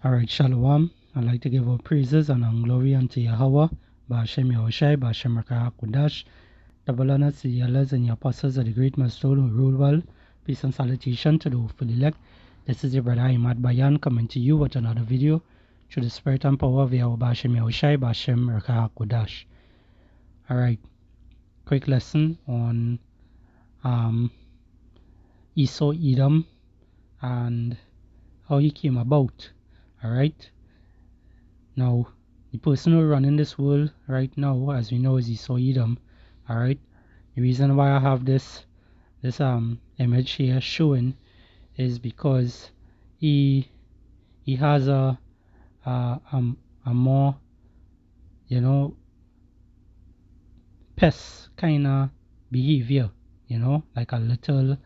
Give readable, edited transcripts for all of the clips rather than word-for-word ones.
Alright, Shalom. I'd like to give all praises and glory unto Yahweh, Ba'ashem Yahushai, Ba'ashem Rakah HaKodash, the Balanas, the Yellers, and the Apostles of the Great Milestone who rule well. Peace and salutation to the hopeful elect. This is your brother Imad Bayan coming to you with another video through the spirit and power of Yahweh, Ba'ashem Yahushai, Ba'ashem Rakah HaKodash. Alright, quick lesson on Esau Edom and how he came about. Alright, now the person who running this world right now, as we know, is Esau Edom. Alright, the reason why I have this image here showing is because he has a more, you know, pest kind of behavior, you know, like a little,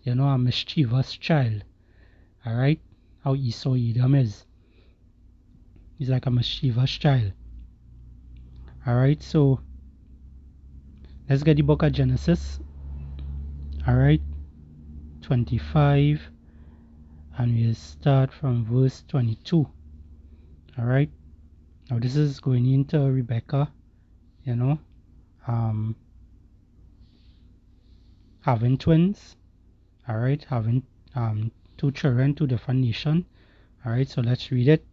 you know, a mischievous child. Alright, how Esau Edom is. He's like a mischievous child. Alright, so let's get the book of Genesis. Alright, 25, and we'll start from verse 22. Alright, now this is going into Rebecca, you know, having twins. Alright, having two children, two different nations. Alright, so let's read it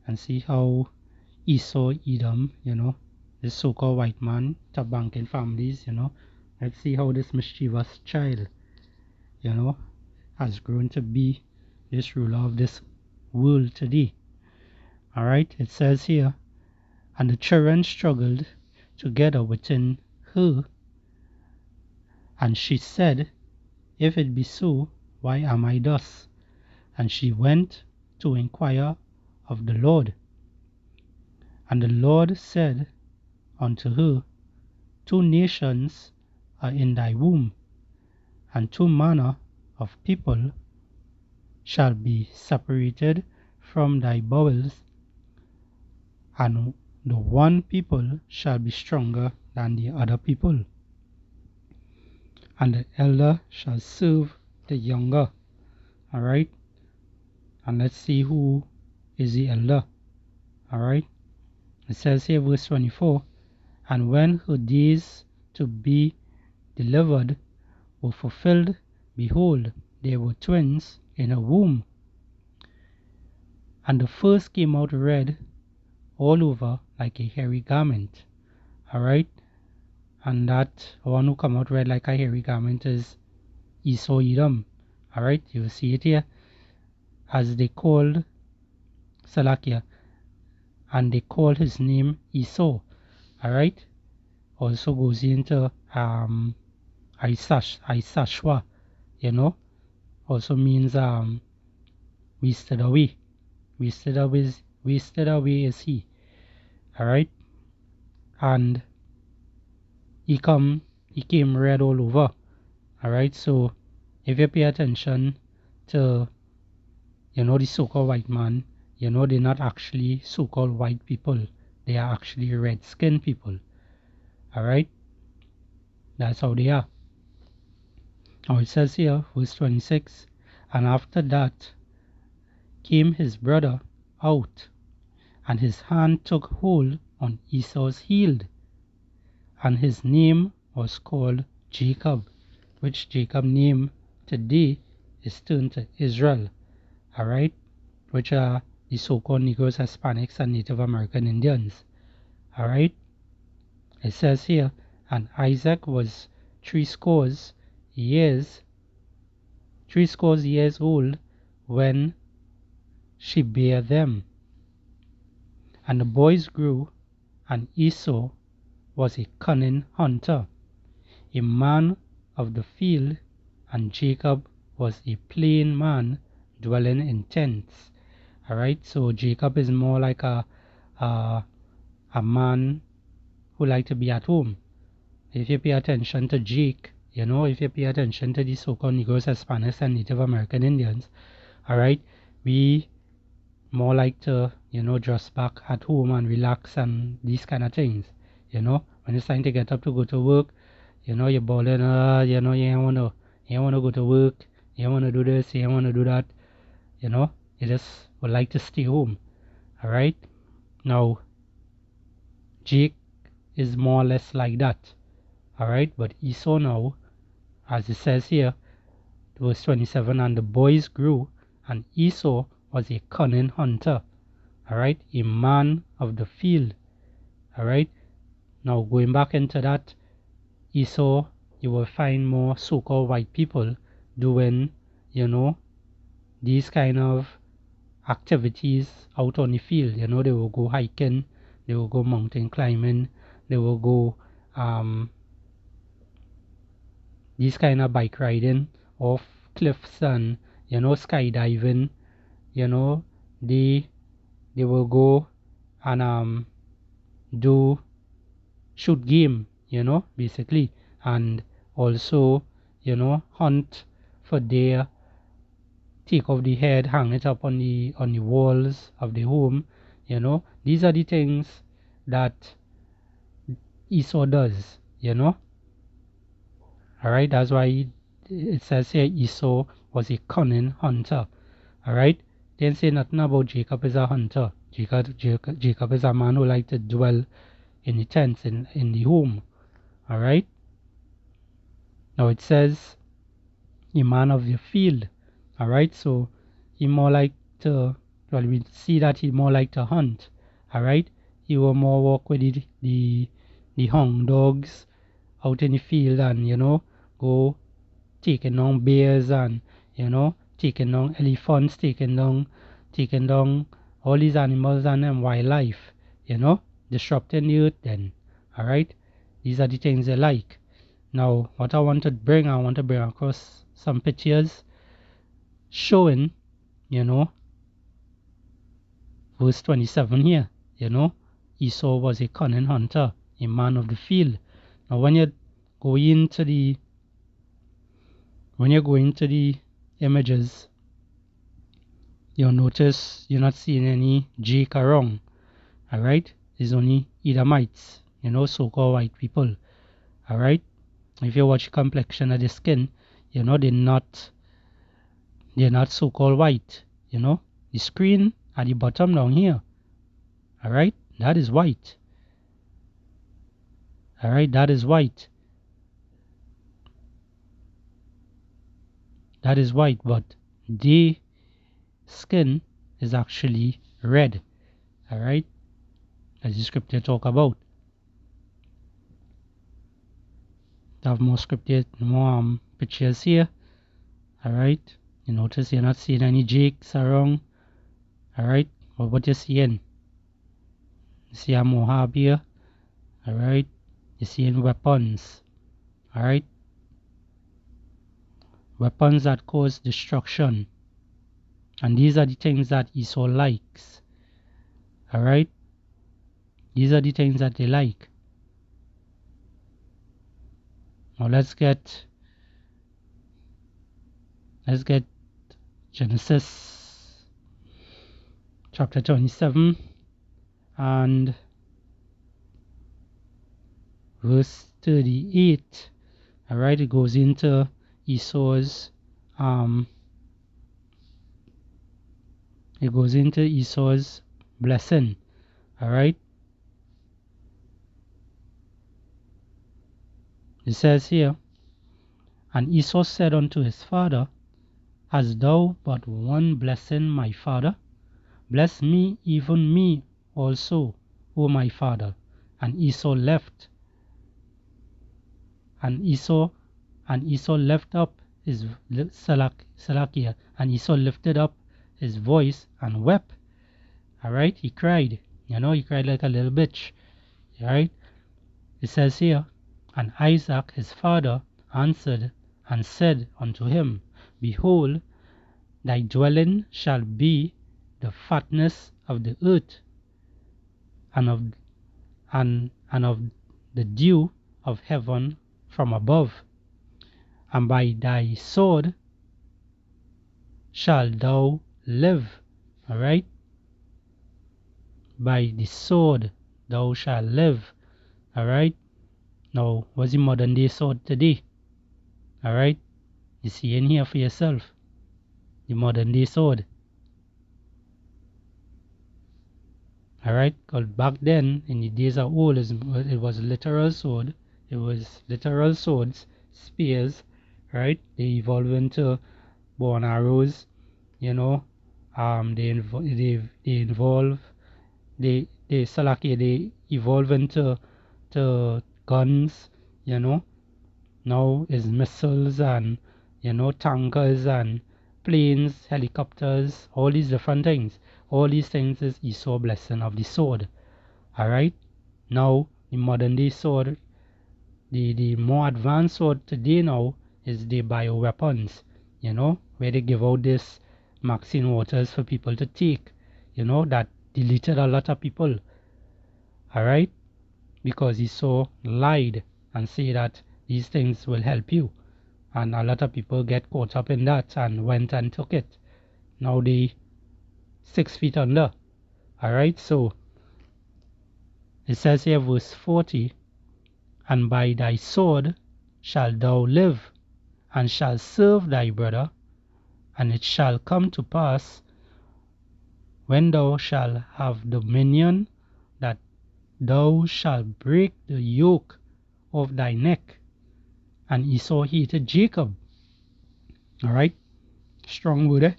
and see how Esau Edom, you know, this so-called white man to banking families, you know, let's see how this mischievous child, you know, has grown to be this ruler of this world today. Alright, it says here, and the children struggled together within her, and she said, if it be so, why am I thus? And she went to inquire of the Lord. And the Lord said unto her, two nations are in thy womb, and two manner of people shall be separated from thy bowels, and the one people shall be stronger than the other people, and the elder shall serve the younger. Alright, and let's see who is the elder. Alright, it says here, verse 24, and when her days to be delivered were fulfilled, behold, there were twins in her womb. And the first came out red all over like a hairy garment. Alright, and that one who come out red like a hairy garment is Esau Edom. Alright, you will see it here, as they called Salakia, and they called his name Esau. Alright, also goes into Isashwa, you know, also means wasted away. Wasted away is he. Alright, and he came red all over. Alright, so if you pay attention to, you know, the so-called white man, you know, they're not actually so-called white people, they are actually red-skinned people. Alright, that's how they are. Now it says here, verse 26, and after that came his brother out, and his hand took hold on Esau's heel, and his name was called Jacob, which Jacob name today is turned to Israel. Alright, which are the so-called Negroes, Hispanics, and Native American Indians. Alright, it says here, and Isaac was 80 years old when she bare them. And the boys grew, and Esau was a cunning hunter, a man of the field, and Jacob was a plain man dwelling in tents. Alright, so Jacob is more like a man who like to be at home. If you pay attention to Jake, you know, if you pay attention to the so-called Negroes, Hispanics, and Native American Indians, alright, we more like to, you know, just back at home and relax and these kind of things. You know, when it's time to get up to go to work, you know, you're balling, you know, you don't want to go to work, you don't want to do this, you don't want to do that, you know. They just would like to stay home. Alright? Now, Jake is more or less like that. Alright? But Esau now, as it says here, verse 27, and the boys grew, and Esau was a cunning hunter. Alright? A man of the field. Alright? Now, going back into that, Esau, you will find more so-called white people doing, these kind of activities out on the field. They will go hiking, they will go mountain climbing, they will go these kind of bike riding off cliffs and skydiving. They will go and do shoot game, basically, and also hunt for deer, take off the head, hang it up on the walls of the home. These are the things that Esau does. Alright, that's why it says here Esau was a cunning hunter. Alright, didn't say nothing about Jacob as a hunter. Jacob is a man who liked to dwell in the tents, in the home. Alright, now it says a man of the field. Alright, so he more like to, well, we see that he more like to hunt. Alright, he will more walk with the hound dogs out in the field and go taking down bears and taking down elephants, taking down all these animals and wildlife, disrupting the earth then. Alright, these are the things they like. Now what I want to bring across some pictures showing verse 27 here. Esau was a cunning hunter, a man of the field. Now when you go into the images, you'll notice you're not seeing any Jake around. Alright, it's only Edomites, so-called white people. Alright, if you watch the complexion of the skin, they're not so-called white. The screen at the bottom down here, alright, that is white. Alright, that is white. That is white, but the skin is actually red. Alright, as the scripture talk about. I have more scripture, more pictures here. Alright, you notice you're not seeing any Jakes around. Alright, but what you're seeing? You see a Moab here. Alright, you're seeing weapons. Alright, weapons that cause destruction. And these are the things that Esau likes. Alright, these are the things that they like. Now let's get Genesis chapter 27 and verse 38. Alright, it goes into Esau's blessing. Alright, it says here, and Esau said unto his father, hast thou but one blessing, my father? Bless me, even me also, O my father. And Esau left up his Salakia, and Esau lifted up his voice and wept. Alright, he cried. He cried like a little bitch. Alright, it says here, and Isaac his father answered and said unto him, behold, thy dwelling shall be the fatness of the earth, and of the dew of heaven from above, and by thy sword shalt thou live. Alright, by the sword thou shalt live. Alright, now what's the modern day sword today? Alright, you see in here for yourself, the modern day sword. Alright, because back then, in the days of old, it was literal sword. It was literal swords, spears, right? They evolve into bow and arrows, you know. They evolve, they evolve into guns, you know. Now is missiles and, tankers and planes, helicopters, all these different things. All these things is Esau blessing of the sword. Alright? Now, the modern day sword, the more advanced sword today now is the bioweapons, where they give out this Maxine waters for people to take, that deleted a lot of people. Alright? Because Esau lied and say that these things will help you. And a lot of people get caught up in that and went and took it. Now they 6 feet under. Alright, so it says here verse 40, and by thy sword shalt thou live, and shalt serve thy brother, and it shall come to pass, when thou shalt have dominion, that thou shalt break the yoke of thy neck. And Esau hated Jacob. Alright, strong word, eh?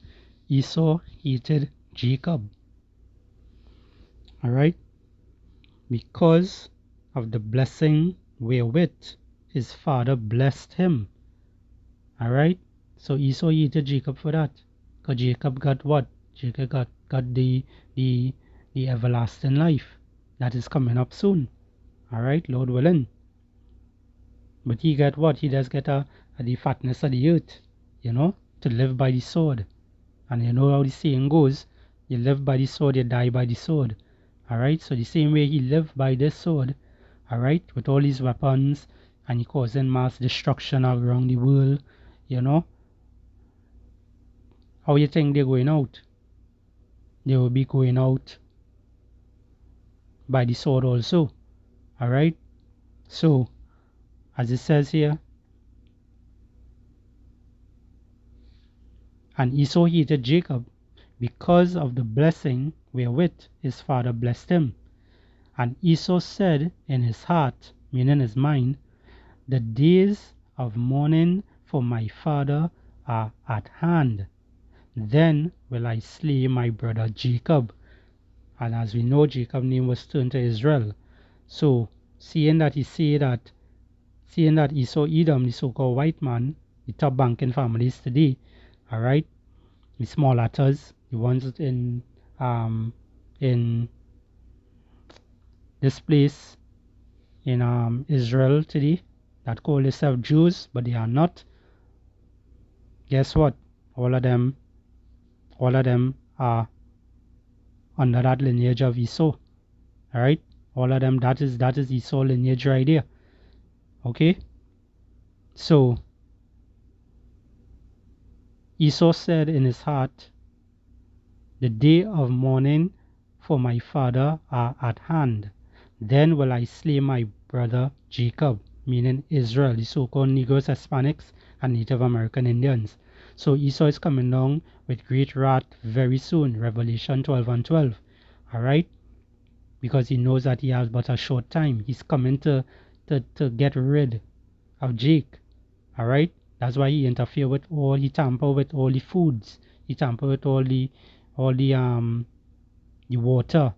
Esau hated Jacob. Alright, because of the blessing wherewith his father blessed him. Alright, so Esau hated Jacob for that. Because Jacob got what? Jacob got the everlasting life that is coming up soon. Alright, Lord willing. But he got what? He does get the fatness of the earth, to live by the sword. And you know how the saying goes, you live by the sword, you die by the sword. Alright, so the same way he lived by this sword, alright, with all these weapons, and he causing mass destruction around the world, How you think they're going out? They will be going out by the sword also. Alright, so as it says here, and Esau hated Jacob because of the blessing wherewith his father blessed him. And Esau said in his heart, meaning his mind, the days of mourning for my father are at hand. Then will I slay my brother Jacob. And as we know, Jacob's name was turned to Israel. So, seeing that Esau Edom, the so-called white man, the top banking families today, alright, the small letters, the ones in this place in Israel today that call themselves Jews, but they are not. Guess what? All of them are under that lineage of Esau. Alright? All of them, that is Esau lineage right there. Okay? So Esau said in his heart, the day of mourning for my father are at hand. Then will I slay my brother Jacob, meaning Israel, the so-called Negroes, Hispanics, and Native American Indians. So Esau is coming down with great wrath very soon, Revelation 12 and 12. Alright? Because he knows that he has but a short time. He's coming to get rid of Jake. Alright? That's why he he tamper with all the foods. He tamper with all the water.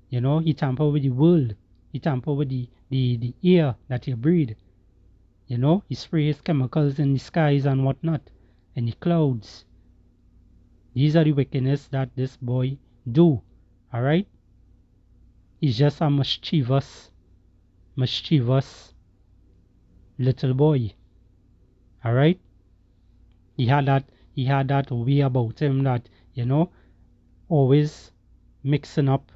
He tamper with the world. He tamper with the air that you breathe. He sprays chemicals in the skies and whatnot, and the clouds. These are the wickedness that this boy do. Alright? He's just a mischievous little boy. Alright? He had that way about him that, always mixing up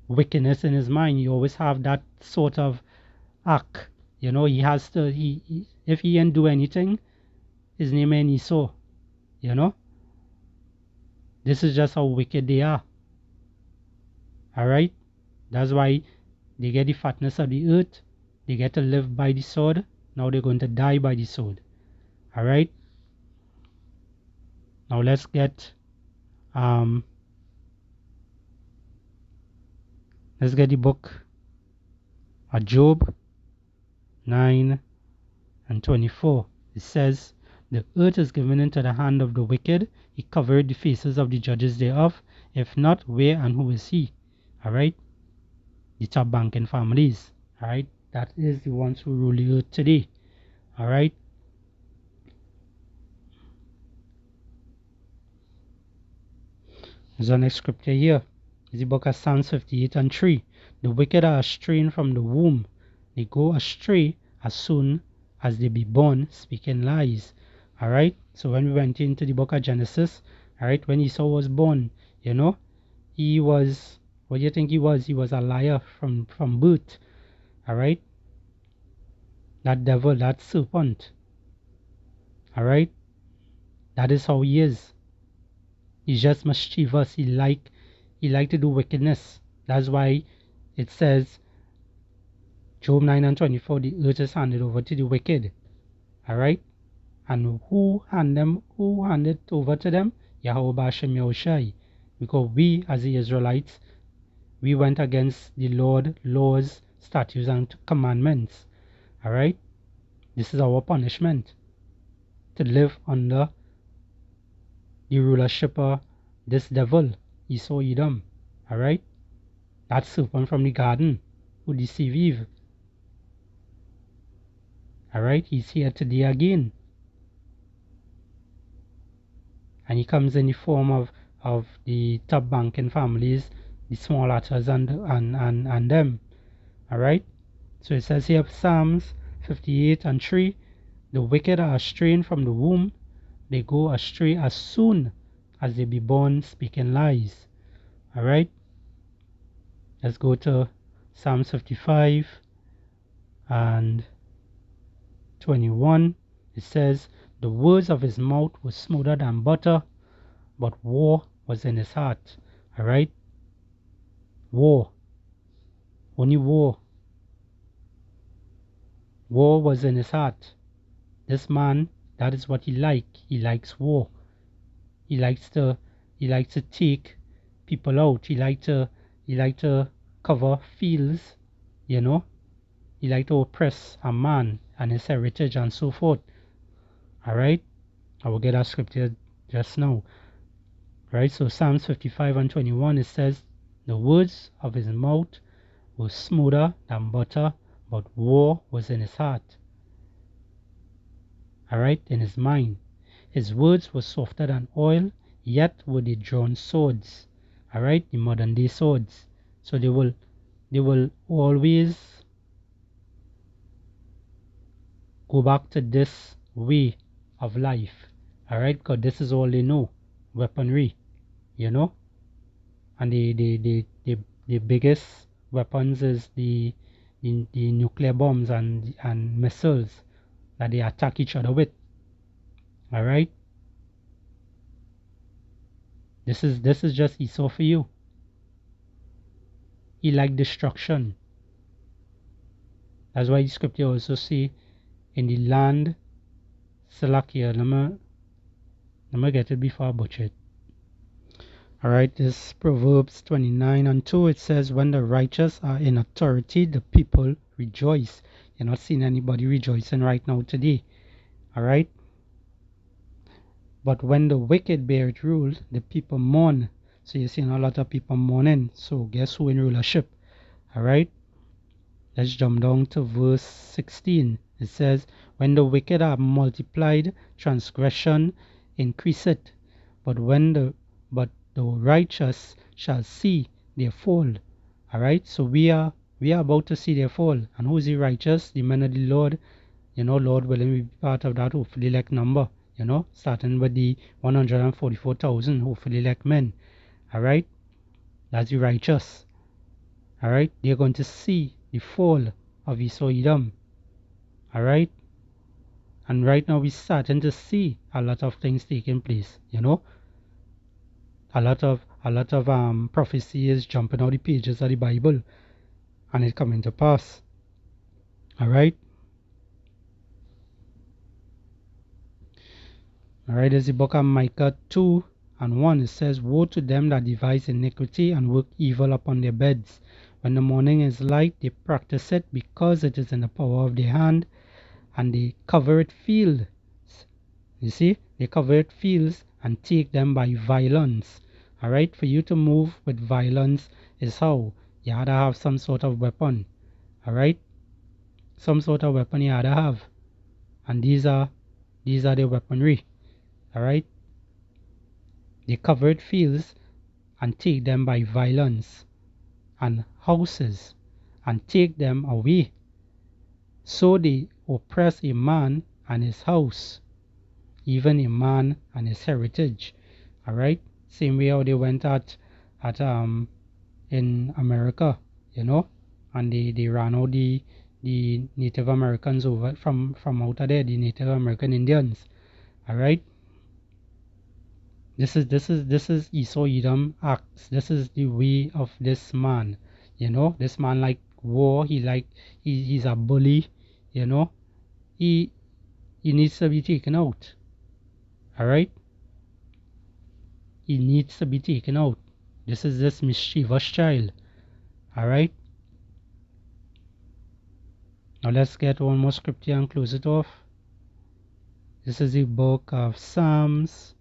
wickedness in his mind. He always have that sort of act. He has to, if he ain't do anything, his name ain't Esau. This is just how wicked they are. Alright? That's why they get the fatness of the earth. They get to live by the sword. Now they're going to die by the sword. Alright? Now let's get Let's get the book of Job 9 and 24. It says, the earth is given into the hand of the wicked. He covered the faces of the judges thereof. If not, where and who is he? Alright? The top banking families. Alright? That is the ones who rule the earth today. Alright? There's our next scripture here. It's the book of Psalms 58 and 3. The wicked are straying from the womb. They go astray as soon as they be born, speaking lies. Alright? So when we went into the book of Genesis, alright, when Esau was born, you know, he was, what do you think he was? He was a liar from birth. Alright? That devil, that serpent. Alright? That is how he is. He's just mischievous. He like to do wickedness. That's why it says, Job 9 and 24, the earth is handed over to the wicked. Alright? And who handed over to them? Yahweh Bashem Yahushai. Because we as the Israelites, we went against the Lord, laws, statutes and commandments. Alright? This is our punishment. To live under the rulership of this devil, Esau Edom. Alright? That serpent from the garden who deceived Eve. Alright? He's here today again. And he comes in the form of the top banking families, the small actors and them. Alright? So it says here, Psalms 58 and 3, the wicked are straying from the womb. They go astray as soon as they be born, speaking lies. Alright? Let's go to Psalms 55 and 21. It says, the words of his mouth were smoother than butter, but war was in his heart. Alright? War. Only war. War was in his heart. This man, that is what he likes. He likes war. He likes to take people out. He likes to cover fields, you know. He likes to oppress a man and his heritage and so forth. Alright? I will get that scripture just now. Right? So Psalms 55 and 21, it says, the words of his mouth were smoother than butter, but war was in his heart. Alright? In his mind. His words were softer than oil, yet were they drawn swords. Alright? The modern day swords. So they will always go back to this way of life. Alright? Because this is all they know. Weaponry. You know? And the biggest weapons is the nuclear bombs and missiles that they attack each other with. Alright? This is just Esau for you. He liked destruction. That's why the scripture also say, in the land, Salakia, let me get it before I butcher it. Alright, this Proverbs 29 and 2, it says, when the righteous are in authority, the people rejoice. You're not seeing anybody rejoicing right now today. Alright? But when the wicked bear rule, the people mourn. So you're seeing a lot of people mourning. So guess who in rulership? Alright? Let's jump down to verse 16. It says, when the wicked are multiplied, transgression increaseth. But the righteous shall see their fall. Alright? So we are about to see their fall. And who is the righteous? The men of the Lord. You know, Lord willing, we be part of that hopefully elect number. You know, starting with the 144,000 hopefully elect men. Alright? That's the righteous. Alright? They're going to see the fall of Esau Edom. Alright? And right now we're starting to see a lot of things taking place. You know? A lot of prophecy is jumping out the pages of the Bible. And it's coming to pass. Alright? Alright, there's the book of Micah 2 and 1. It says, woe to them that devise iniquity and work evil upon their beds. When the morning is light, they practice it because it is in the power of their hand, and they cover it fields. You see, they cover it fields and take them by violence. Alright, for you to move with violence is how you had to have some sort of weapon. Alright, some sort of weapon you had to have, and these are the weaponry. Alright, they covered fields and take them by violence, and houses and take them away. So they oppress a man and his house, even a man and his heritage. Alright, same way how they went at in America, you know, and they ran out the Native Americans over from out of there, the Native American Indians. Alright, this is Esau Edom acts. This is the way of this man. You know, this man like war. He's a bully. You know, he needs to be taken out. Alright, he needs to be taken out. This is this mischievous child. Alright, now let's get one more scripture and close it off. This is the book of Psalms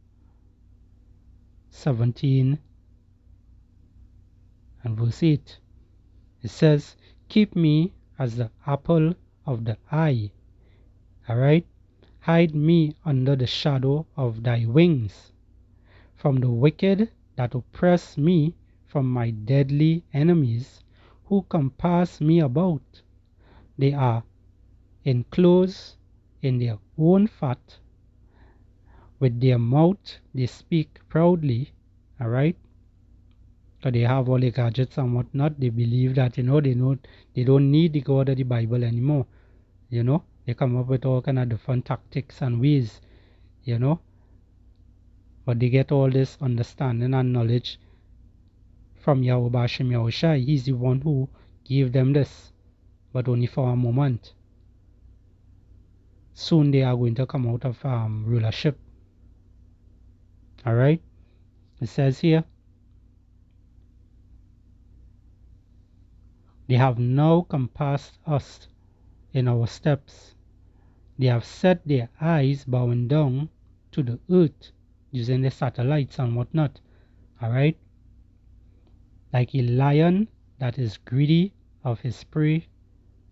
17 and verse 8. It says, keep me as the apple of the eye. Alright, hide me under the shadow of thy wings, from the wicked that oppress me, from my deadly enemies who compass me about. They are enclosed in their own fat. With their mouth they speak proudly. Alright, so they have all the gadgets and whatnot. They believe that, you know, they don't need the God of the Bible anymore. You know, they come up with all kind of different tactics and ways, you know, but they get all this understanding and knowledge from Yahweh Bashem Yahushai. He's the one who gave them this, but only for a moment. Soon they are going to come out of rulership. Alright, it says here, they have now compassed us in our steps. They have set their eyes bowing down to the earth using the satellites and whatnot. Alright, like a lion that is greedy of his prey,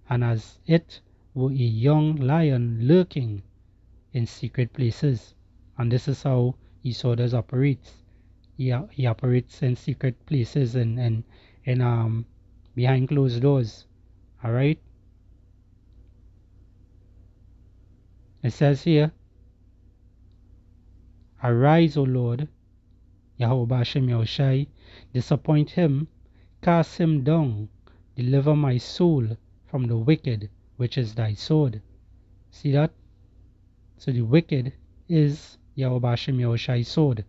and as it were a young lion lurking in secret places. And this is how Esau does operates. He operates in secret places and behind closed doors. Alright, it says here, arise, O Lord, Yahweh Bashem Yahushai, disappoint him, cast him down, deliver my soul from the wicked, which is thy sword. See that? So the wicked is Yahweh Bashem Yahushai's sword.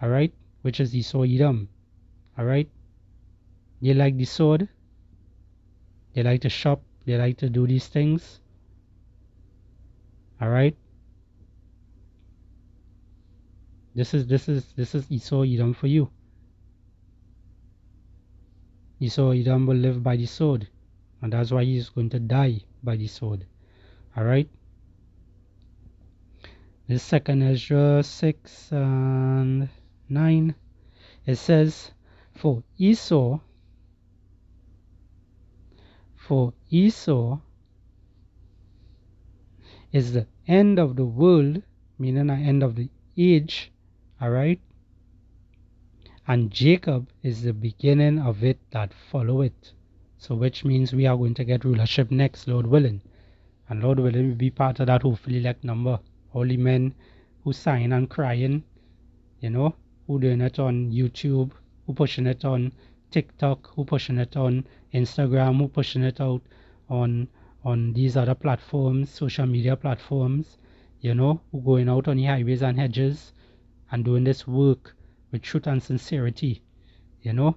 Alright, which is Esau Edom. Alright, they like the sword, they like to shop, they like to do these things. Alright, this is Esau Edom for you. Esau Edom will live by the sword, and that's why he's going to die by the sword. Alright, this second Ezra 6 and 9, it says, for Esau is the end of the world, meaning the end of the age. Alright, and Jacob is the beginning of it that follow it. So which means we are going to get rulership next, Lord willing. And Lord willing, will be part of that hopefully elect number. Holy men who sign and crying, you know, who doing it on YouTube, who pushing it on TikTok, who pushing it on Instagram, who pushing it out on these other platforms, social media platforms, you know, who going out on the highways and hedges and doing this work with truth and sincerity, you know,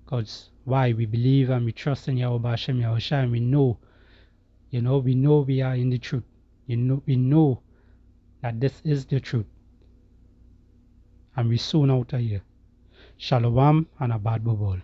because why? We believe and we trust in Yahweh Bashem Yahushai, and we know, you know, we are in the truth. You know, we know that this is the truth, and we soon out of here. Shalom and a bad bubble.